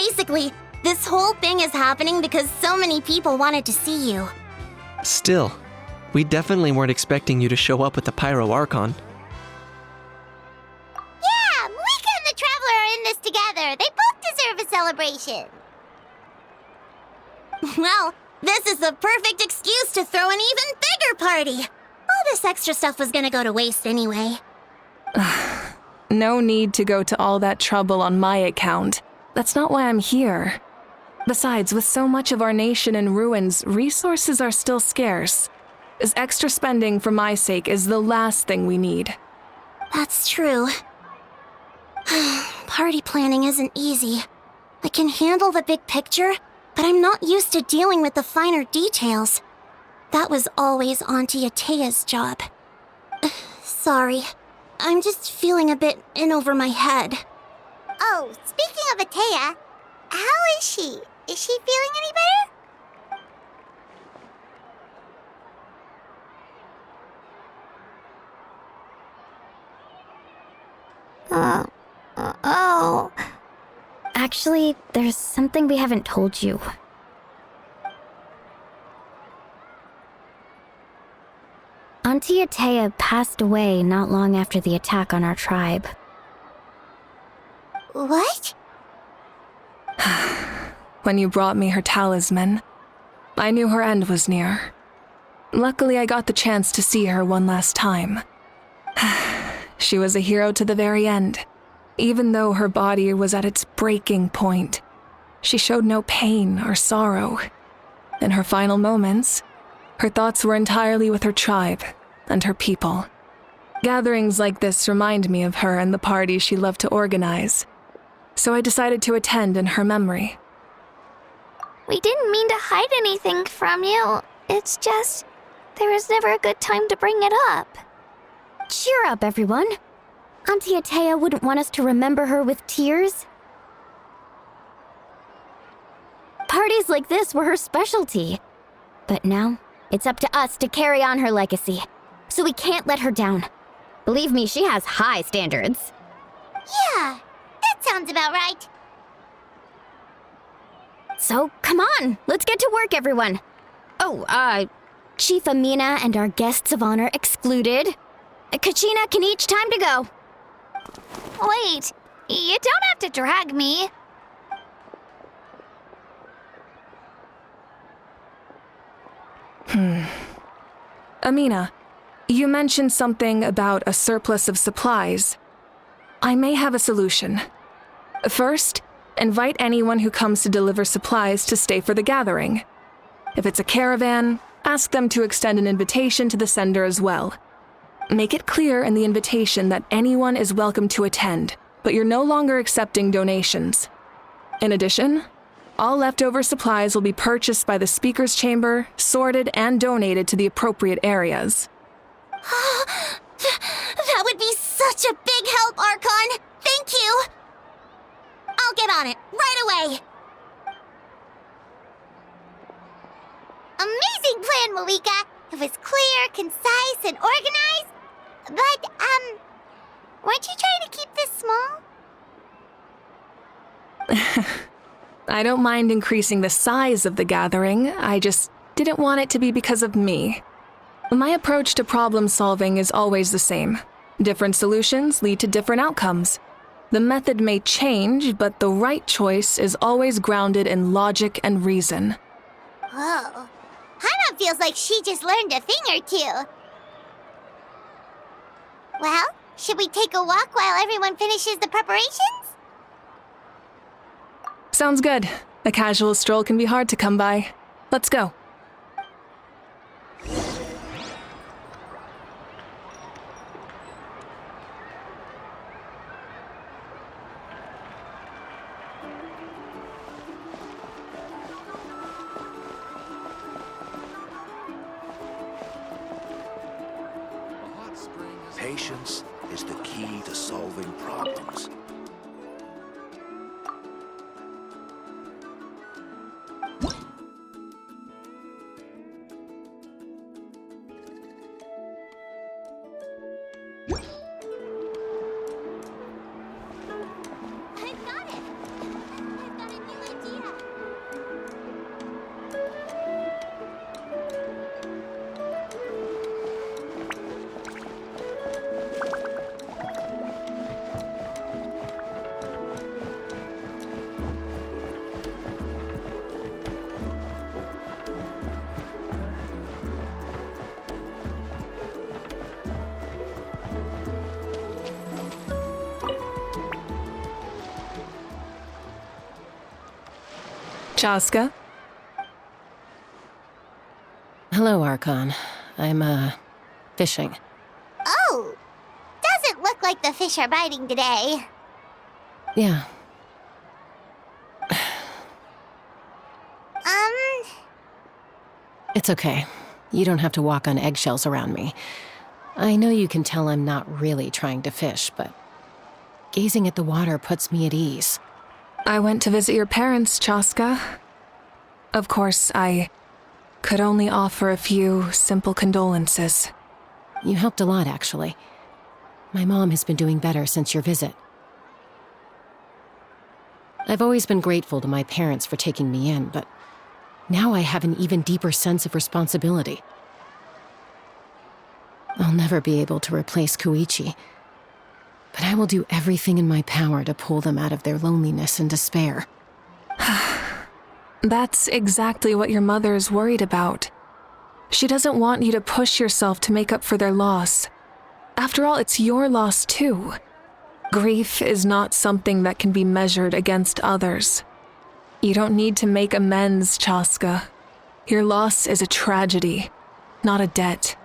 Basically, this whole thing is happening because so many people wanted to see you. Still, we definitely weren't expecting you to show up with the Pyro Archon. Yeah, Malika and the Traveler are in this together. They both deserve a celebration. Well, this is the perfect excuse to throw an even bigger party. All this extra stuff was gonna go to waste anyway. No need to go to all that trouble on my account. That's not why I'm here. Besides, with so much of our nation in ruins, resources are still scarce. This extra spending for my sake is the last thing we need. That's true. Party planning isn't easy. I can handle the big picture, but I'm not used to dealing with the finer details. That was always Auntie Atea's job. Sorry. I'm just feeling a bit in over my head. Oh, speaking of Atea, how is she? Is she feeling any better? Oh. Actually, there's something we haven't told you. Auntie Atea passed away not long after the attack on our tribe. What? When you brought me her talisman, I knew her end was near. Luckily, I got the chance to see her one last time. She was a hero to the very end. Even though her body was at its breaking point, she showed no pain or sorrow. In her final moments, her thoughts were entirely with her tribe and her people. Gatherings like this remind me of her and the parties she loved to organize, so I decided to attend in her memory. We didn't mean to hide anything from you. It's just, there was never a good time to bring it up. Cheer up, everyone. Auntie Atea wouldn't want us to remember her with tears. Parties like this were her specialty. But now, it's up to us to carry on her legacy. So we can't let her down. Believe me, she has high standards. Yeah, that sounds about right. So, come on, let's get to work, everyone. Oh, Chief Amina and our guests of honor excluded. Kachina can each time to go. Wait, you don't have to drag me. Amina, you mentioned something about a surplus of supplies. I may have a solution. First, invite anyone who comes to deliver supplies to stay for the gathering. If it's a caravan, ask them to extend an invitation to the sender as well. Make it clear in the invitation that anyone is welcome to attend, but you're no longer accepting donations. In addition, all leftover supplies will be purchased by the speaker's chamber, sorted, and donated to the appropriate areas. That would be such a big help, Archon! Thank you! I'll get on it, right away! Amazing plan, Malika. It was clear, concise, and organized. But, weren't you trying to keep this small? I don't mind increasing the size of the gathering, I just didn't want it to be because of me. My approach to problem solving is always the same. Different solutions lead to different outcomes. The method may change, but the right choice is always grounded in logic and reason. Whoa. Hana feels like she just learned a thing or two. Well, should we take a walk while everyone finishes the preparations? Sounds good. A casual stroll can be hard to come by. Let's go. Patience is the key to solving problems. I've got it! I've got a new Chaska? Hello, Archon. I'm, fishing. Oh! Doesn't look like the fish are biting today. Yeah. It's okay. You don't have to walk on eggshells around me. I know you can tell I'm not really trying to fish, but gazing at the water puts me at ease. I went to visit your parents, Chaska. Of course, I could only offer a few simple condolences. You helped a lot, actually. My mom has been doing better since your visit. I've always been grateful to my parents for taking me in, but now I have an even deeper sense of responsibility. I'll never be able to replace Koichi, but I will do everything in my power to pull them out of their loneliness and despair. That's exactly what your mother is worried about. She doesn't want you to push yourself to make up for their loss. After all, it's your loss too. Grief is not something that can be measured against others. You don't need to make amends, Chaska. Your loss is a tragedy, not a debt.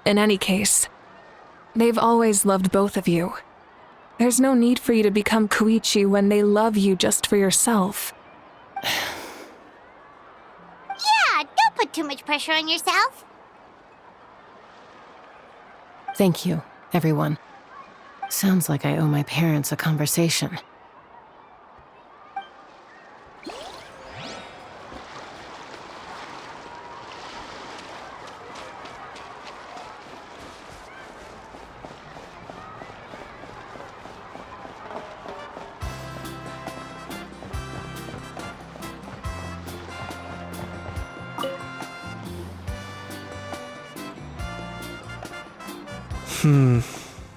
In any case, they've always loved both of you. There's no need for you to become Koichi when they love you just for yourself. Yeah, don't put too much pressure on yourself. Thank you, everyone. Sounds like I owe my parents a conversation.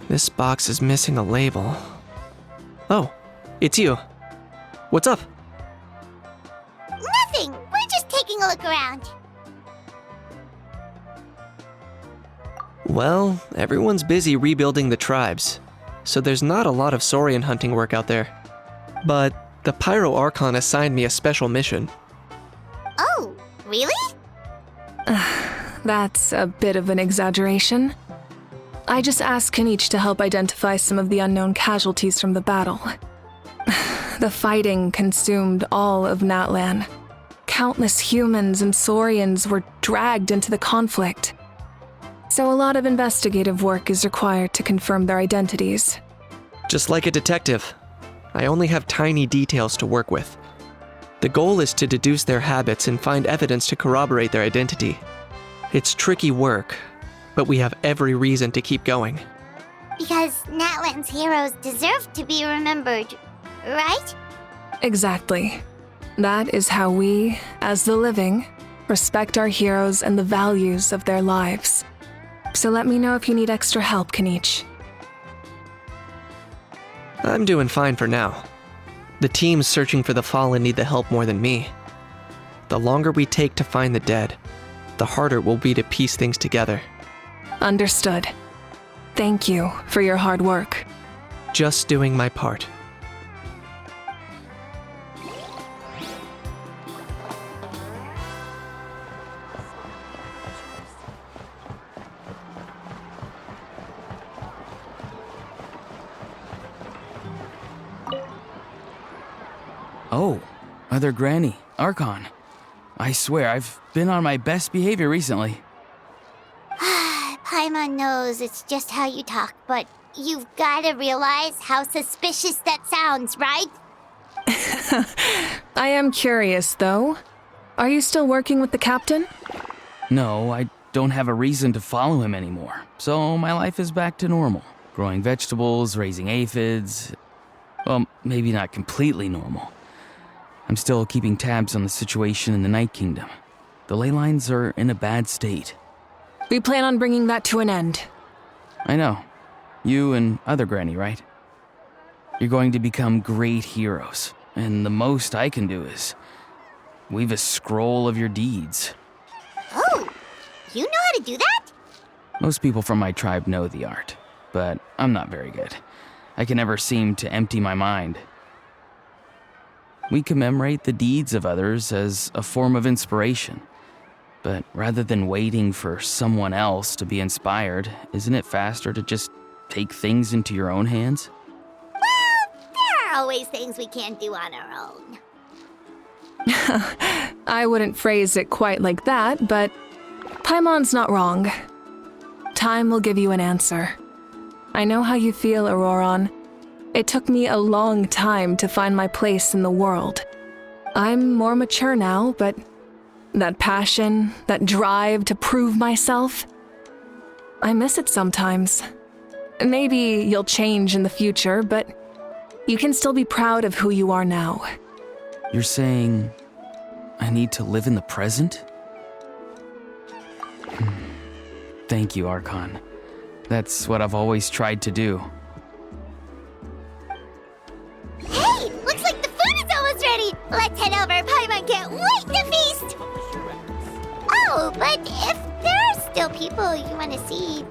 This box is missing a label. Oh, it's you. What's up? Nothing. We're just taking a look around. Well, everyone's busy rebuilding the tribes, so there's not a lot of saurian hunting work out there. But the Pyro Archon assigned me a special mission. Oh, really? That's a bit of an exaggeration. I just asked Kanich to help identify some of the unknown casualties from the battle. The fighting consumed all of Natlan. Countless humans and saurians were dragged into the conflict. So a lot of investigative work is required to confirm their identities. Just like a detective, I only have tiny details to work with. The goal is to deduce their habits and find evidence to corroborate their identity. It's tricky work, but we have every reason to keep going. Because Natlan's heroes deserve to be remembered, right? Exactly. That is how we, as the living, respect our heroes and the values of their lives. So let me know if you need extra help, Kanich. I'm doing fine for now. The teams searching for the fallen need the help more than me. The longer we take to find the dead, the harder it will be to piece things together. Understood. Thank you for your hard work. Just doing my part. Oh, Other Granny, Archon. I swear, I've been on my best behavior recently. Paimon knows it's just how you talk, but you've gotta realize how suspicious that sounds, right? I am curious, though. Are you still working with the captain? No, I don't have a reason to follow him anymore, so my life is back to normal. Growing vegetables, raising aphids. Well, maybe not completely normal. I'm still keeping tabs on the situation in the Night Kingdom. The ley lines are in a bad state. We plan on bringing that to an end. I know. You and Other Granny, right? You're going to become great heroes, and the most I can do is weave a scroll of your deeds. Oh, you know how to do that? Most people from my tribe know the art, but I'm not very good. I can never seem to empty my mind. We commemorate the deeds of others as a form of inspiration. But rather than waiting for someone else to be inspired, isn't it faster to just take things into your own hands? Well, there are always things we can't do on our own. I wouldn't phrase it quite like that, but Paimon's not wrong. Time will give you an answer. I know how you feel, Auroron. It took me a long time to find my place in the world. I'm more mature now, but that passion, that drive to prove myself, I miss it sometimes. Maybe you'll change in the future, but you can still be proud of who you are now. You're saying I need to live in the present? Thank you, Archon. That's what I've always tried to do. Hey, looks like the food is almost ready. Let's head over. Paimon can't wait to feast. Oh, but if there are still people you want to see,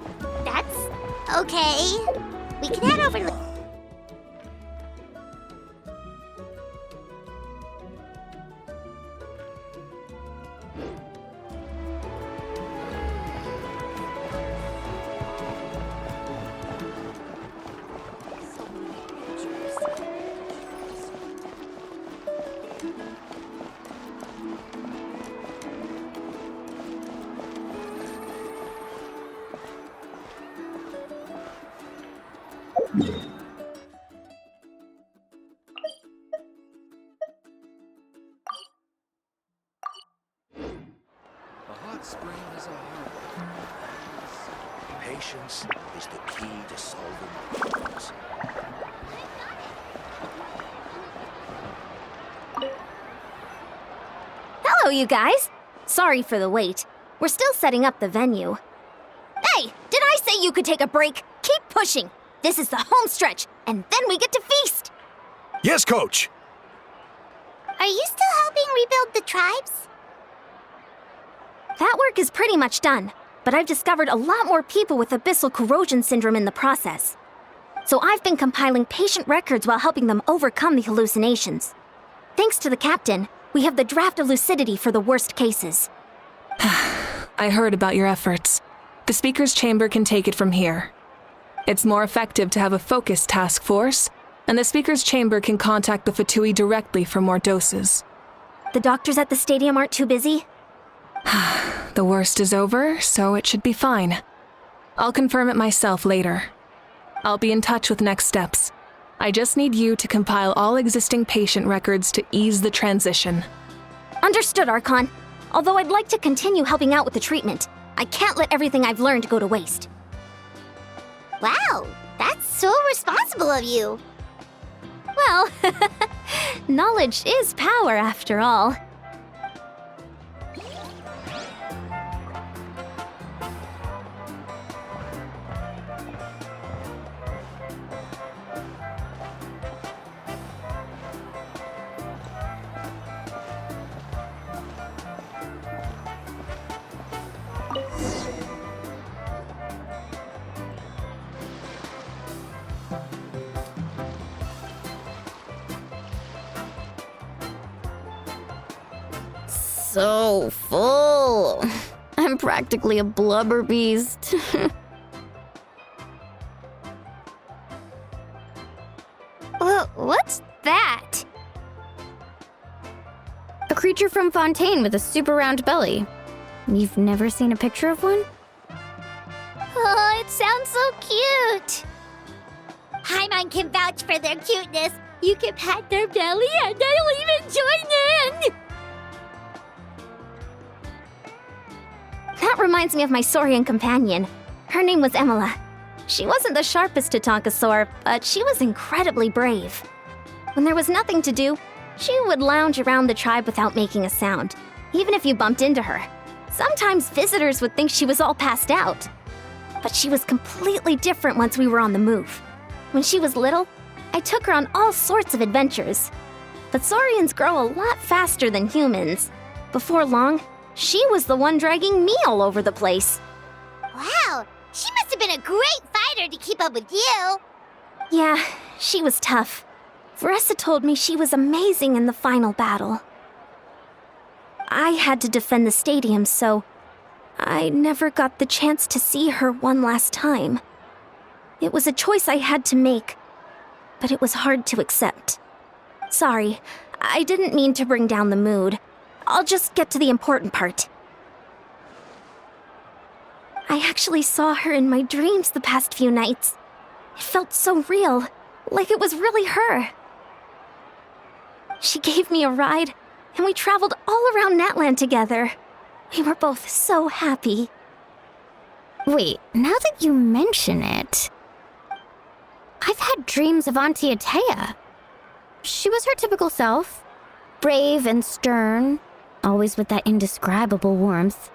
that's okay. We can head over. A hot spring is a hard one. Patience is the key to solving problems. Hello, you guys. Sorry for the wait. We're still setting up the venue. Hey, did I say you could take a break? Keep pushing. This is the home stretch, and then we get to feast. Yes, Coach! Are you still helping rebuild the tribes? That work is pretty much done, but I've discovered a lot more people with abyssal corrosion syndrome in the process. So I've been compiling patient records while helping them overcome the hallucinations. Thanks to the captain, we have the draft of lucidity for the worst cases. I heard about your efforts. The Speaker's Chamber can take it from here. It's more effective to have a focused task force, and the Speaker's Chamber can contact the Fatui directly for more doses. The doctors at the stadium aren't too busy? The worst is over, so it should be fine. I'll confirm it myself later. I'll be in touch with next steps. I just need you to compile all existing patient records to ease the transition. Understood, Archon. Although I'd like to continue helping out with the treatment, I can't let everything I've learned go to waste. Wow, that's so responsible of you. Well, knowledge is power after all. So full. I'm practically a blubber beast. What's that? A creature from Fontaine with a super round belly. You've never seen a picture of one? Oh, it sounds so cute. Paimon can vouch for their cuteness. You can pat their belly and they'll even join in. That reminds me of my Saurian companion. Her name was Emila. She wasn't the sharpest Tatankasaur, but she was incredibly brave. When there was nothing to do, she would lounge around the tribe without making a sound, even if you bumped into her. Sometimes visitors would think she was all passed out. But she was completely different once we were on the move. When she was little, I took her on all sorts of adventures. But Saurians grow a lot faster than humans. Before long, she was the one dragging me all over the place. Wow, she must have been a great fighter to keep up with you. Yeah, she was tough. Veressa told me she was amazing in the final battle. I had to defend the stadium, so I never got the chance to see her one last time. It was a choice I had to make, but it was hard to accept. Sorry, I didn't mean to bring down the mood. I'll just get to the important part. I actually saw her in my dreams the past few nights. It felt so real, like it was really her. She gave me a ride, and we traveled all around Natland together. We were both so happy. Wait, now that you mention it, I've had dreams of Auntie Atea. She was her typical self, brave and stern, always with that indescribable warmth.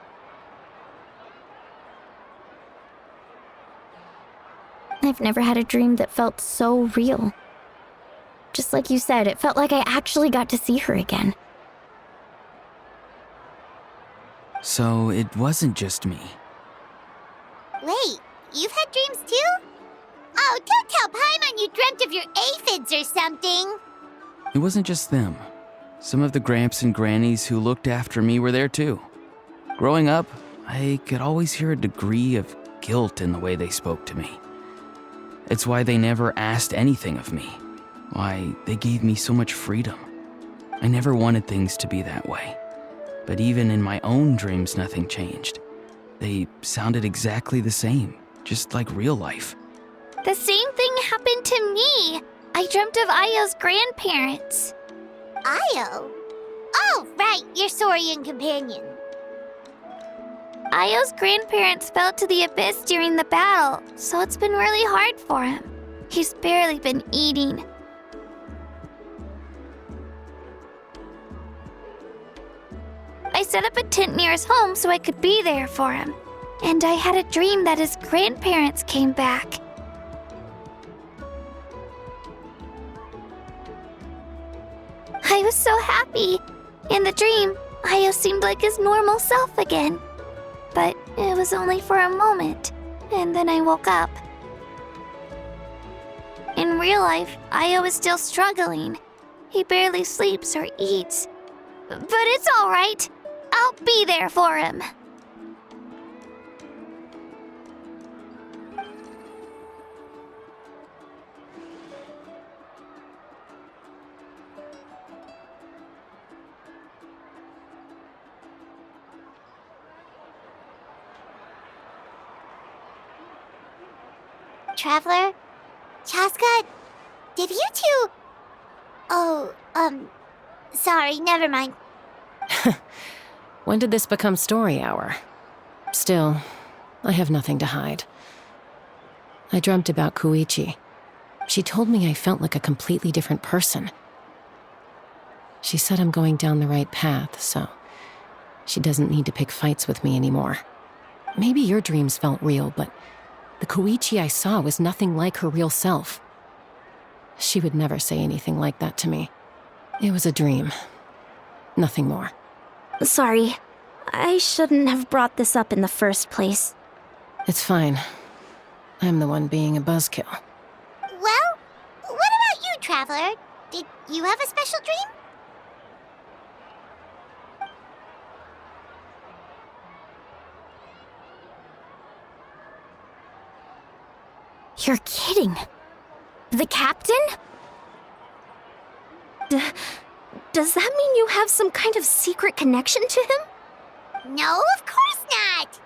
I've never had a dream that felt so real. Just like you said, it felt like I actually got to see her again. So it wasn't just me. Wait, you've had dreams too? Oh, don't tell Paimon you dreamt of your aphids or something. It wasn't just them. Some of the Gramps and Grannies who looked after me were there too. Growing up, I could always hear a degree of guilt in the way they spoke to me. It's why they never asked anything of me. Why they gave me so much freedom. I never wanted things to be that way. But even in my own dreams, nothing changed. They sounded exactly the same, just like real life. The same thing happened to me. I dreamt of Ayo's grandparents. Ayo? Oh, right, your Saurian companion. Ayo's grandparents fell to the abyss during the battle, so it's been really hard for him. He's barely been eating. I set up a tent near his home so I could be there for him. And I had a dream that his grandparents came back. I was so happy. In the dream, Ayo seemed like his normal self again. But it was only for a moment, and then I woke up. In real life, Ayo is still struggling. He barely sleeps or eats. But it's all right. I'll be there for him. Traveler? Chaska? Did you two... Oh, sorry, never mind. When did this become story hour? Still, I have nothing to hide. I dreamt about Koichi. She told me I felt like a completely different person. She said I'm going down the right path, so she doesn't need to pick fights with me anymore. Maybe your dreams felt real, but the Koichi I saw was nothing like her real self. She would never say anything like that to me. It was a dream. Nothing more. Sorry, I shouldn't have brought this up in the first place. It's fine. I'm the one being a buzzkill. Well, what about you, Traveler? Did you have a special dream? You're kidding. The captain? Does that mean you have some kind of secret connection to him? No, of course not.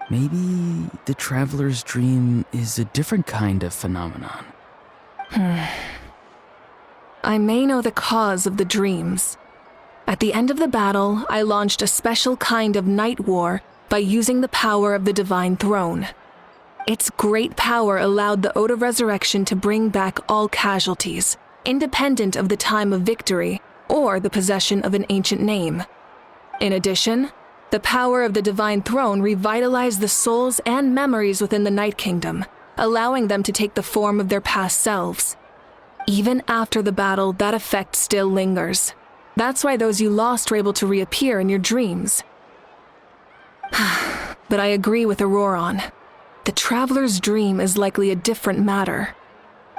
Maybe the traveler's dream is a different kind of phenomenon. I may know the cause of the dreams. At the end of the battle, I launched a special kind of night war by using the power of the Divine Throne. Its great power allowed the Ode of Resurrection to bring back all casualties, independent of the time of victory or the possession of an ancient name. In addition, the power of the Divine Throne revitalized the souls and memories within the Night Kingdom, allowing them to take the form of their past selves. Even after the battle, that effect still lingers. That's why those you lost were able to reappear in your dreams. But I agree with Auroron. The Traveler's dream is likely a different matter.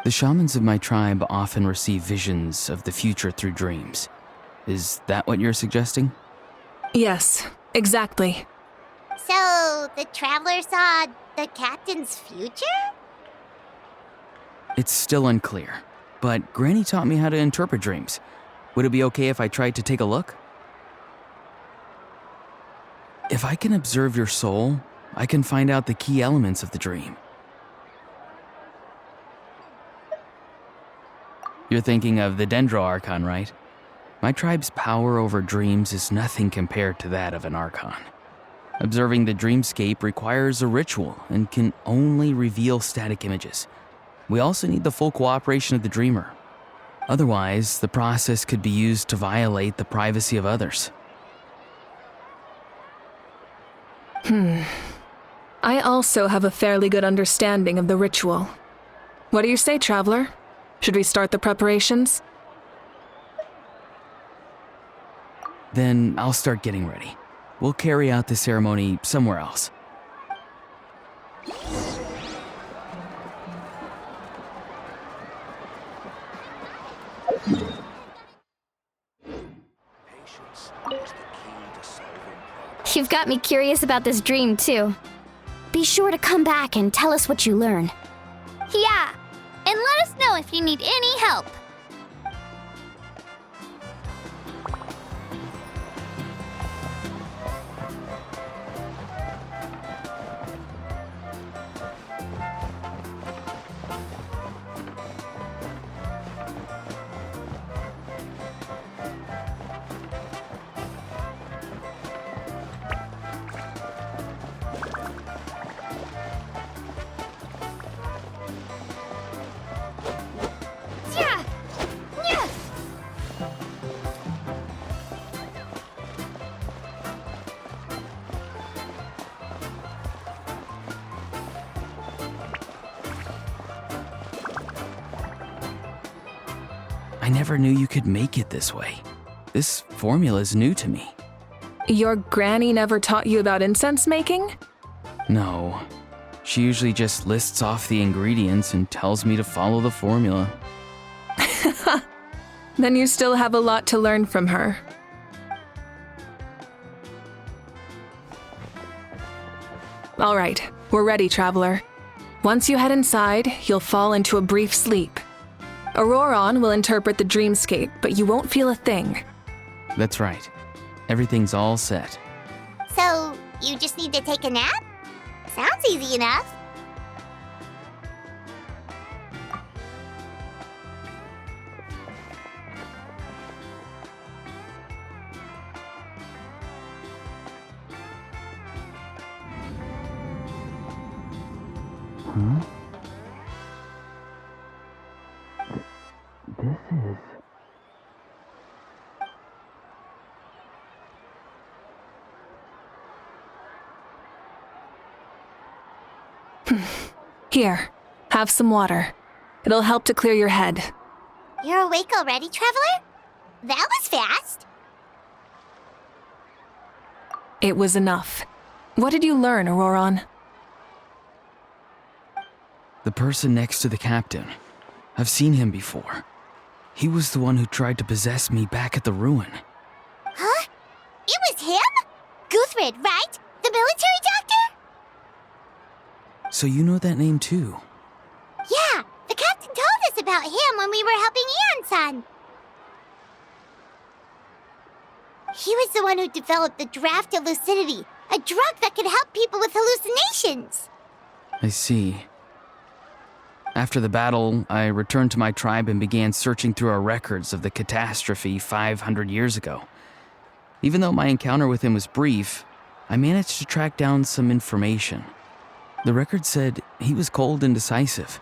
The shamans of my tribe often receive visions of the future through dreams. Is that what you're suggesting? Yes, exactly. So, the traveler saw the captain's future? It's still unclear, but Granny taught me how to interpret dreams. Would it be okay if I tried to take a look? If I can observe your soul, I can find out the key elements of the dream. You're thinking of the Dendro Archon, right? My tribe's power over dreams is nothing compared to that of an Archon. Observing the dreamscape requires a ritual and can only reveal static images. We also need the full cooperation of the dreamer. Otherwise, the process could be used to violate the privacy of others. I also have a fairly good understanding of the ritual. What do you say, Traveler? Should we start the preparations? Then I'll start getting ready. We'll carry out the ceremony somewhere else. Patience is the key to solving problems. You've got me curious about this dream, too. Be sure to come back and tell us what you learn. Yeah, and let us know if you need any help. Yeah. Yeah. I never knew you could make it this way. This formula is new to me. Your granny never taught you about incense making? No. She usually just lists off the ingredients and tells me to follow the formula. Then you still have a lot to learn from her. All right, we're ready, Traveler. Once you head inside, you'll fall into a brief sleep. Auroron will interpret the dreamscape, but you won't feel a thing. That's right. Everything's all set. So, you just need to take a nap? Sounds easy enough. This is... Here, have some water. It'll help to clear your head. You're awake already, Traveler? That was fast. It was enough. What did you learn, Auroron? The person next to the captain. I've seen him before. He was the one who tried to possess me back at the ruin. Huh? It was him? Guthrid, right? The military doctor? So you know that name too? Yeah, the captain told us about him when we were helping Ian-san. He was the one who developed the draft of lucidity, a drug that could help people with hallucinations. I see. After the battle, I returned to my tribe and began searching through our records of the catastrophe 500 years ago. Even though my encounter with him was brief, I managed to track down some information. The record said he was cold and decisive.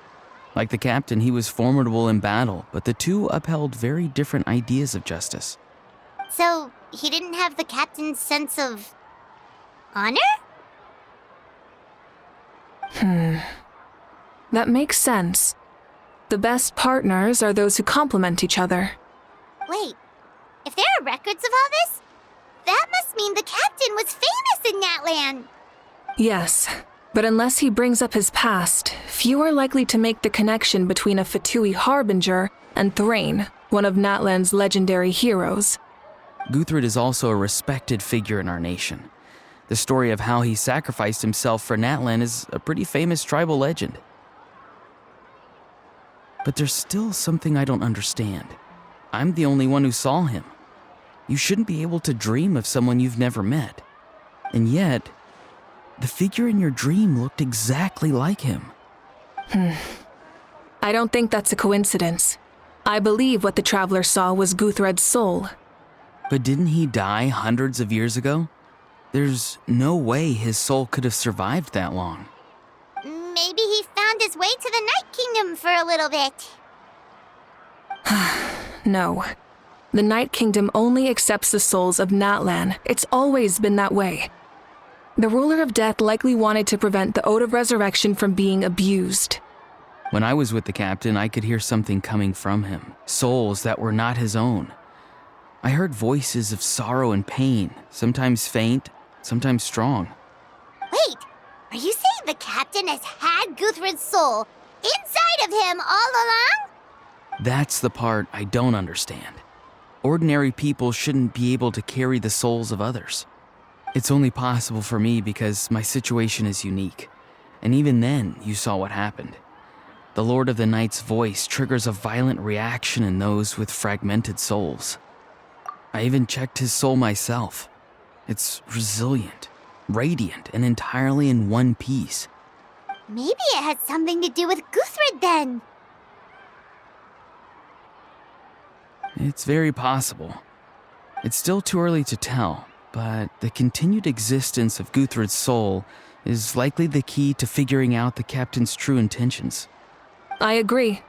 Like the captain, he was formidable in battle, but the two upheld very different ideas of justice. So, he didn't have the captain's sense of honor? That makes sense. The best partners are those who complement each other. Wait, if there are records of all this, that must mean the captain was famous in that land. Yes, But unless he brings up his past, few are likely to make the connection between a Fatui harbinger and Thrain, one of Natlan's legendary heroes. Guthred is also a respected figure in our nation. The story of how he sacrificed himself for Natlan is a pretty famous tribal legend. But there's still something I don't understand. I'm the only one who saw him. You shouldn't be able to dream of someone you've never met. And yet, the figure in your dream looked exactly like him. I don't think that's a coincidence. I believe what the traveler saw was Guthred's soul. But didn't he die hundreds of years ago? There's no way his soul could have survived that long. Maybe he found his way to the Night Kingdom for a little bit. No. The Night Kingdom only accepts the souls of Natlan. It's always been that way. The ruler of death likely wanted to prevent the Ode of Resurrection from being abused. When I was with the captain, I could hear something coming from him, souls that were not his own. I heard voices of sorrow and pain, sometimes faint, sometimes strong. Wait, are you saying the captain has had Guthred's soul inside of him all along? That's the part I don't understand. Ordinary people shouldn't be able to carry the souls of others. It's only possible for me because my situation is unique. And even then, you saw what happened. The Lord of the Night's voice triggers a violent reaction in those with fragmented souls. I even checked his soul myself. It's resilient, radiant, and entirely in one piece. Maybe it had something to do with Guthred then. It's very possible. It's still too early to tell, but the continued existence of Guthred's soul is likely the key to figuring out the captain's true intentions. I agree.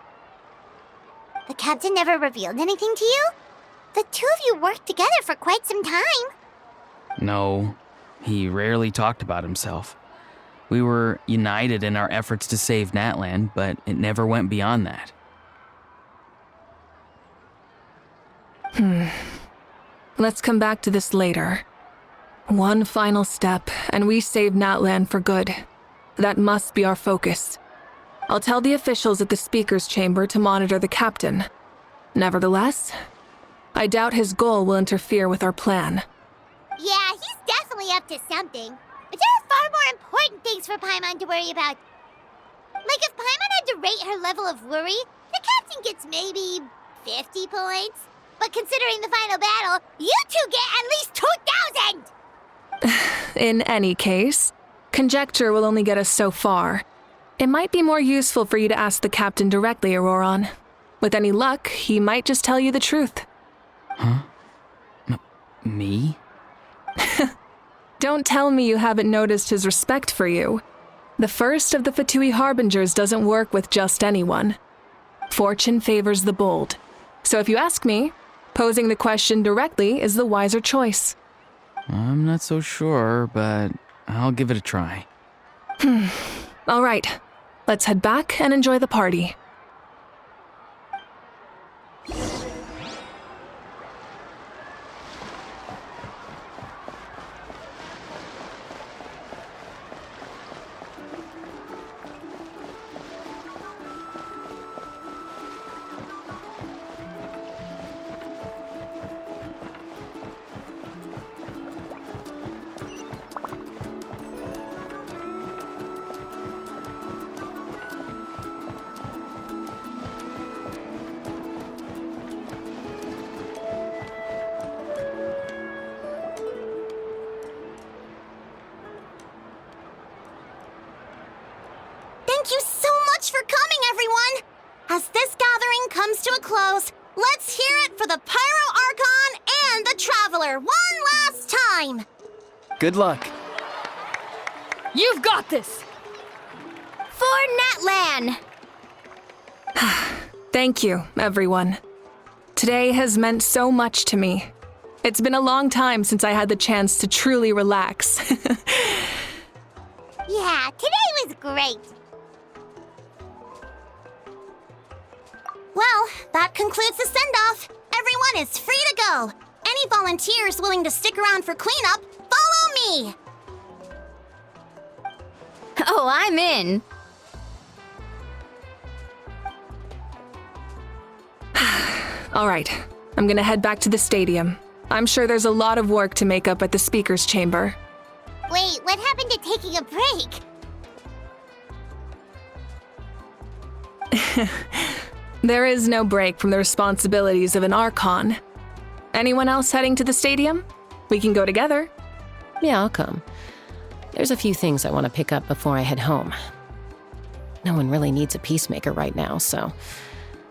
The captain never revealed anything to you? The two of you worked together for quite some time. No, he rarely talked about himself. We were united in our efforts to save Natlan, but it never went beyond that. Let's come back to this later. One final step, and we save Natlan for good. That must be our focus. I'll tell the officials at the speaker's chamber to monitor the captain. Nevertheless, I doubt his goal will interfere with our plan. Yeah, he's definitely up to something. But there are far more important things for Paimon to worry about. Like if Paimon had to rate her level of worry, the captain gets maybe 50 points. But considering the final battle, you two get at least 2,000! In any case, conjecture will only get us so far. It might be more useful for you to ask the captain directly, Auroron. With any luck, he might just tell you the truth. Huh? Me? Don't tell me you haven't noticed his respect for you. The first of the Fatui Harbingers doesn't work with just anyone. Fortune favors the bold. So if you ask me, posing the question directly is the wiser choice. I'm not so sure, but I'll give it a try. All right, let's head back and enjoy the party. Thank you so much for coming, everyone! As this gathering comes to a close, let's hear it for the Pyro Archon and the Traveler one last time! Good luck. You've got this! For Natlan! Thank you, everyone. Today has meant so much to me. It's been a long time since I had the chance to truly relax. Yeah, today was great. Well, that concludes the send-off. Everyone is free to go. Any volunteers willing to stick around for cleanup, follow me! Oh, I'm in. All right, I'm gonna head back to the stadium. I'm sure there's a lot of work to make up at the speaker's chamber. Wait, what happened to taking a break? There is no break from the responsibilities of an Archon. Anyone else heading to the stadium? We can go together. Yeah, I'll come. There's a few things I want to pick up before I head home. No one really needs a peacemaker right now, so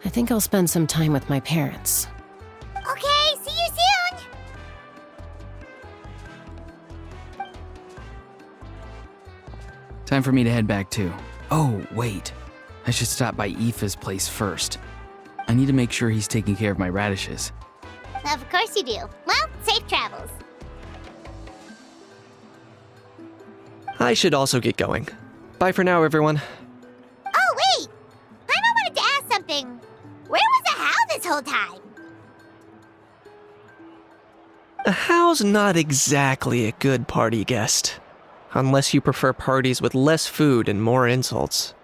I think I'll spend some time with my parents. Okay, see you soon! Time for me to head back too. Oh, wait. I should stop by Aoife's place first. I need to make sure he's taking care of my radishes. Of course you do. Well, safe travels. I should also get going. Bye for now, everyone. Oh, wait! I wanted to ask something. Where was the How this whole time? A How's not exactly a good party guest. Unless you prefer parties with less food and more insults.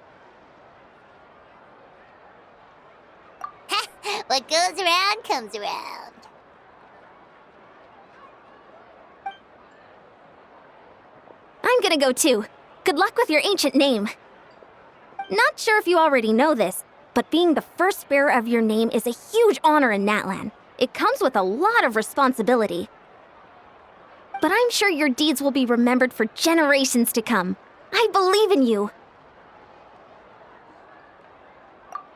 What goes around comes around. I'm gonna go too. Good luck with your ancient name. Not sure if you already know this, but being the first bearer of your name is a huge honor in Natlan. It comes with a lot of responsibility. But I'm sure your deeds will be remembered for generations to come. I believe in you.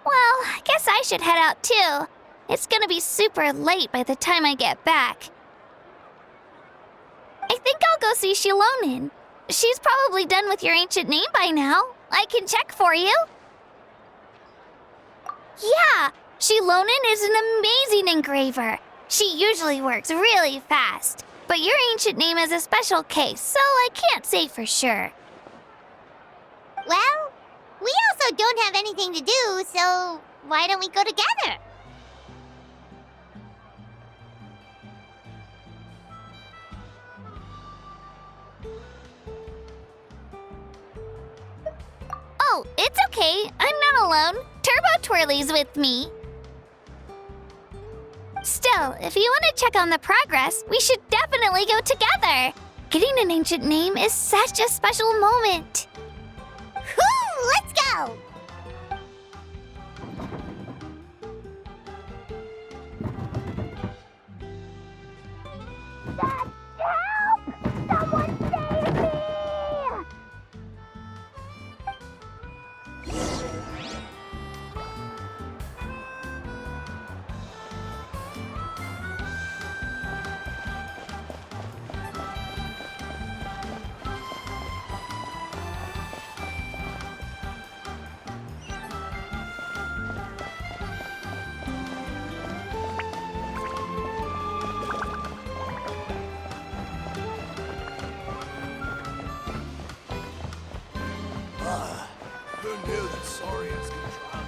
Well, I guess I should head out too. It's gonna be super late by the time I get back. I think I'll go see Shilonin. She's probably done with your ancient name by now. I can check for you. Yeah, Shilonin is an amazing engraver. She usually works really fast. But your ancient name is a special case, so I can't say for sure. Well, we also don't have anything to do, so why don't we go together? Oh, it's okay. I'm not alone. Turbo Twirly's with me. Still, if you want to check on the progress, we should definitely go together. Getting an ancient name is such a special moment. Whoo! Let's go! Help! Someone save me! Who knew that Saurians could drown?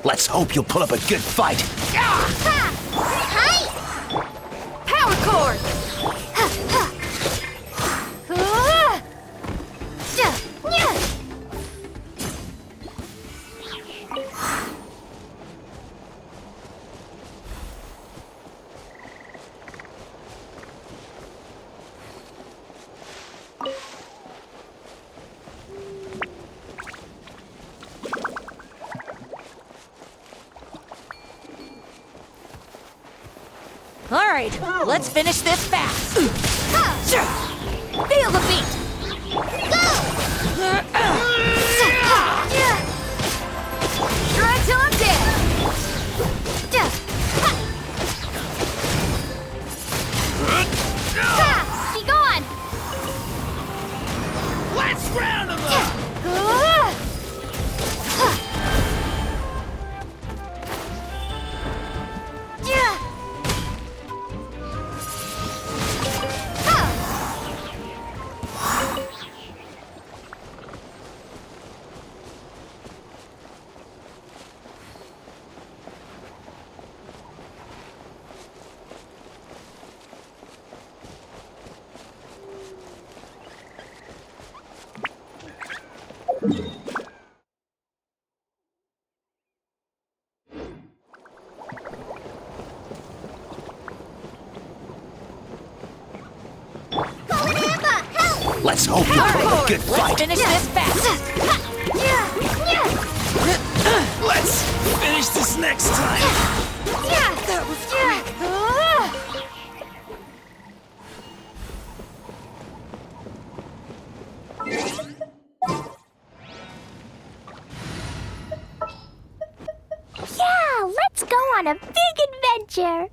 Let's hope you'll put up a good fight. Power chord! All right, let's finish this fast. Feel the beat. Try till I'm dead! Be gone! Let's round them up! Let's hope you'll put up a good Let's fight. finish this fast. Let's finish this next time. That was Yeah, let's go on a big adventure.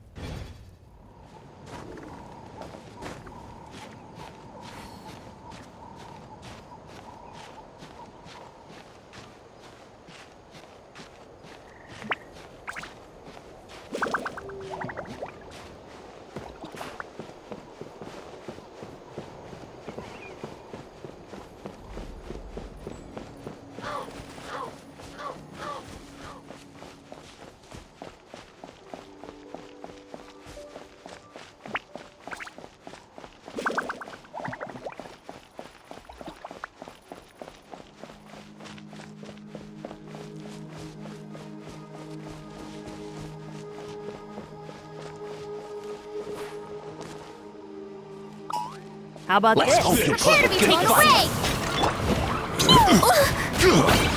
How about Let's this? hope you'll put Prepare up to a be good taken fight. away.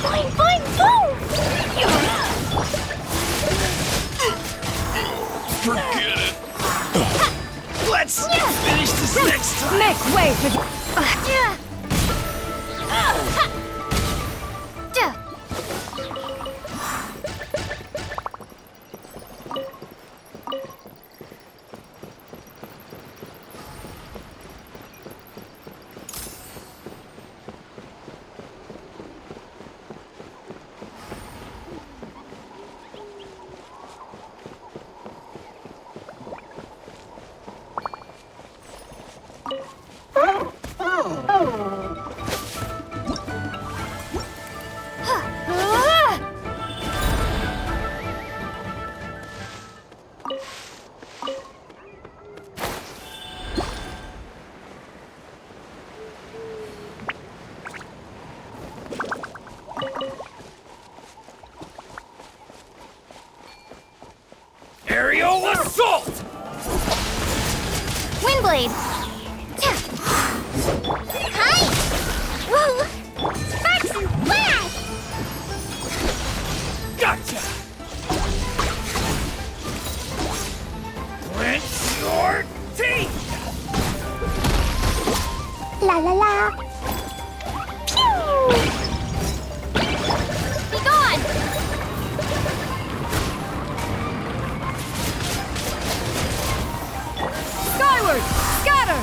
Boing, boing, boom! Forget it. Let's finish this next time. Make way for the... Aerial assault! Windblade. Hi! Woo! Sparks and flash! Gotcha! Clench your teeth! La la la! Pew! Be gone! Skyward! Scatter!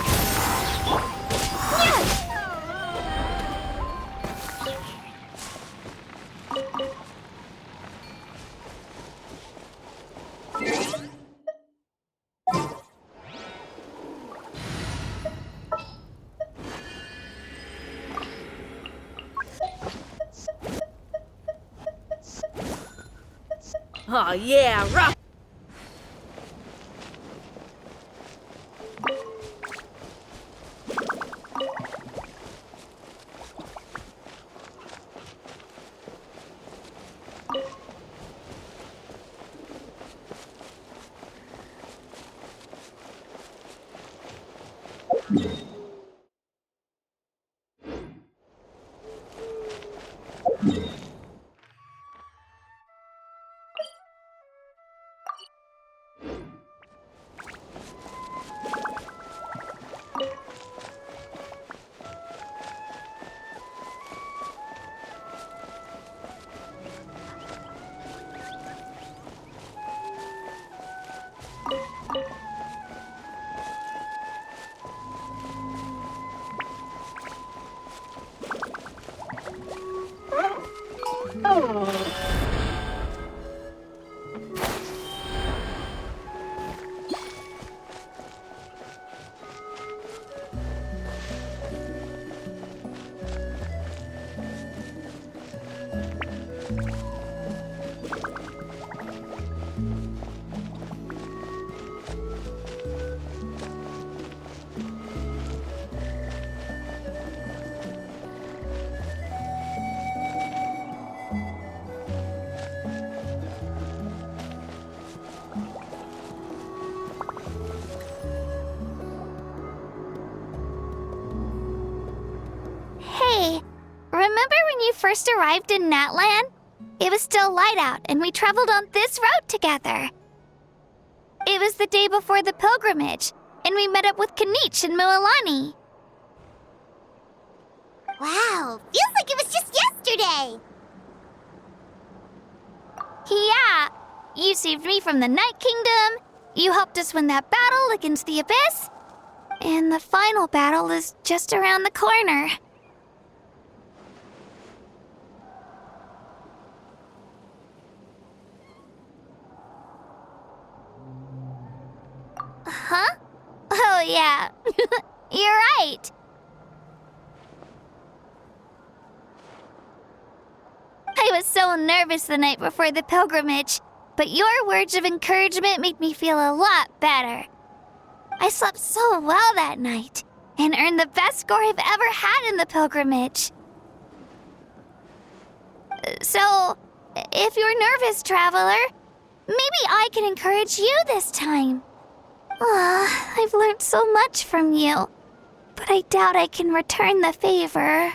Oh yeah, rock! Hey, remember when you first arrived in Natland? It was still light out, and we traveled on this road together. It was the day before the pilgrimage, and we met up with Kanich and Mualani. Wow, feels like it was just yesterday. Yeah, you saved me from the Night Kingdom, you helped us win that battle against the Abyss, and the final battle is just around the corner. Huh? Oh, yeah. You're right. I was so nervous the night before the pilgrimage, but your words of encouragement made me feel a lot better. I slept so well that night and earned the best score I've ever had in the pilgrimage. So, if you're nervous, traveler, maybe I can encourage you this time. I've learned so much from you, but I doubt I can return the favor.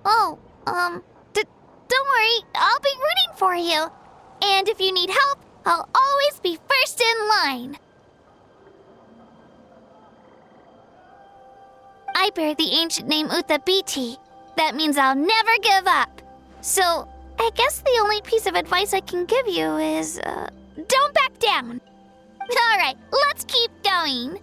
Oh, don't worry, I'll be rooting for you. And if you need help, I'll always be first in line. I bear the ancient name Uthabiti. That means I'll never give up. So, I guess the only piece of advice I can give you is, don't back down. All right, let's keep going.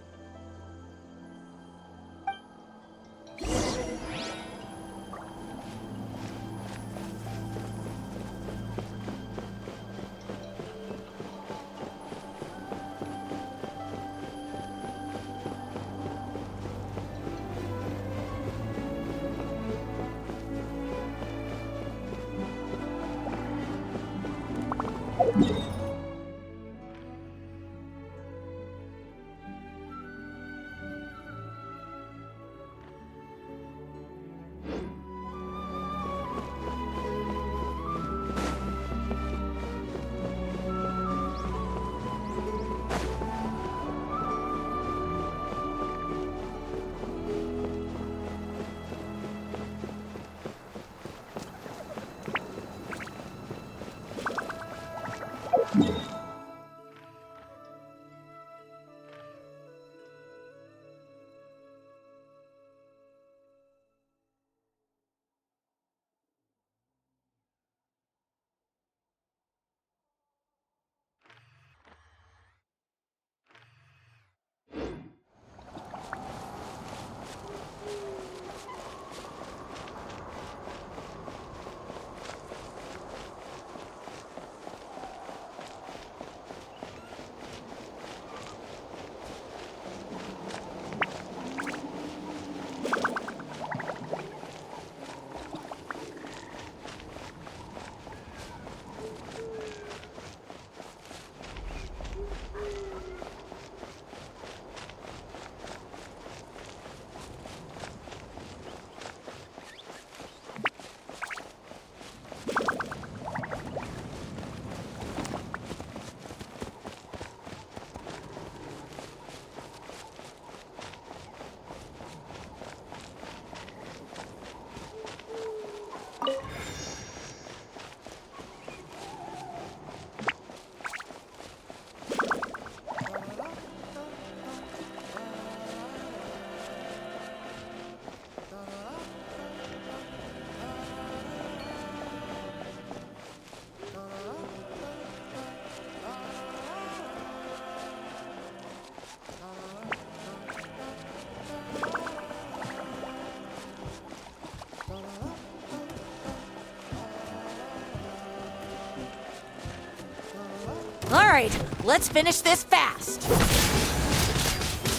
All right, let's finish this fast.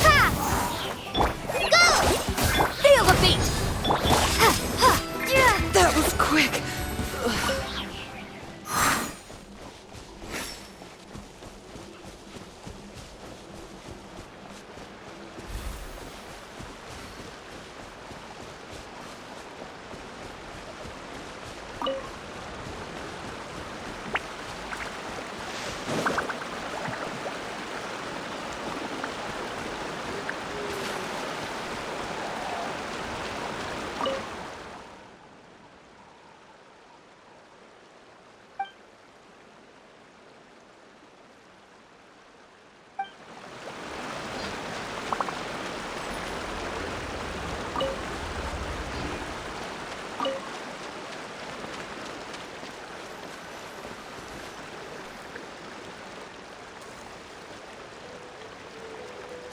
Go! Feel the beat! That was quick.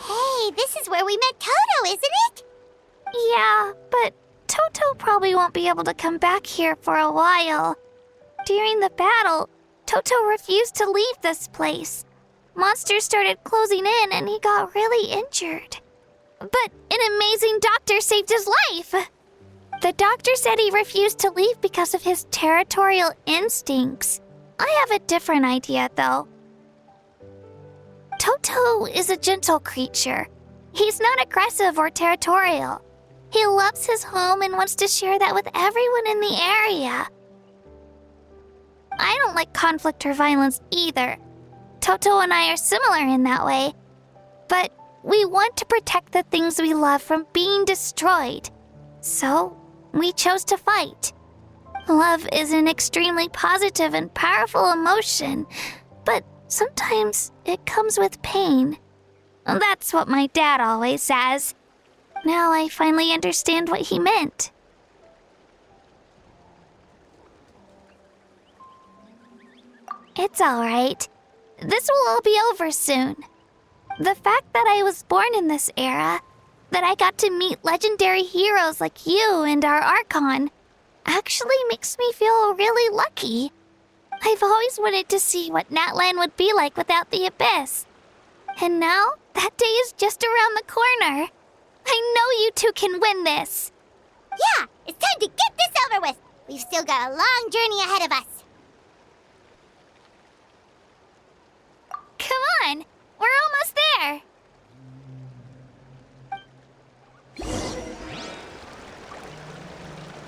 Hey, this is where we met Toto, isn't it? Yeah, but Toto probably won't be able to come back here for a while. During the battle, Toto refused to leave this place. Monsters started closing in and he got really injured. But an amazing doctor saved his life. The doctor said he refused to leave because of his territorial instincts. I have a different idea, though. Toto is a gentle creature. He's not aggressive or territorial. He loves his home and wants to share that with everyone in the area. I don't like conflict or violence either. Toto and I are similar in that way. But we want to protect the things we love from being destroyed. So, we chose to fight. Love is an extremely positive and powerful emotion, but sometimes it comes with pain. That's what my dad always says. Now I finally understand what he meant. It's alright. This will all be over soon. The fact that I was born in this era, that I got to meet legendary heroes like you and our Archon, actually makes me feel really lucky. I've always wanted to see what Natlan would be like without the Abyss. And now, that day is just around the corner. I know you two can win this. Yeah, it's time to get this over with. We've still got a long journey ahead of us.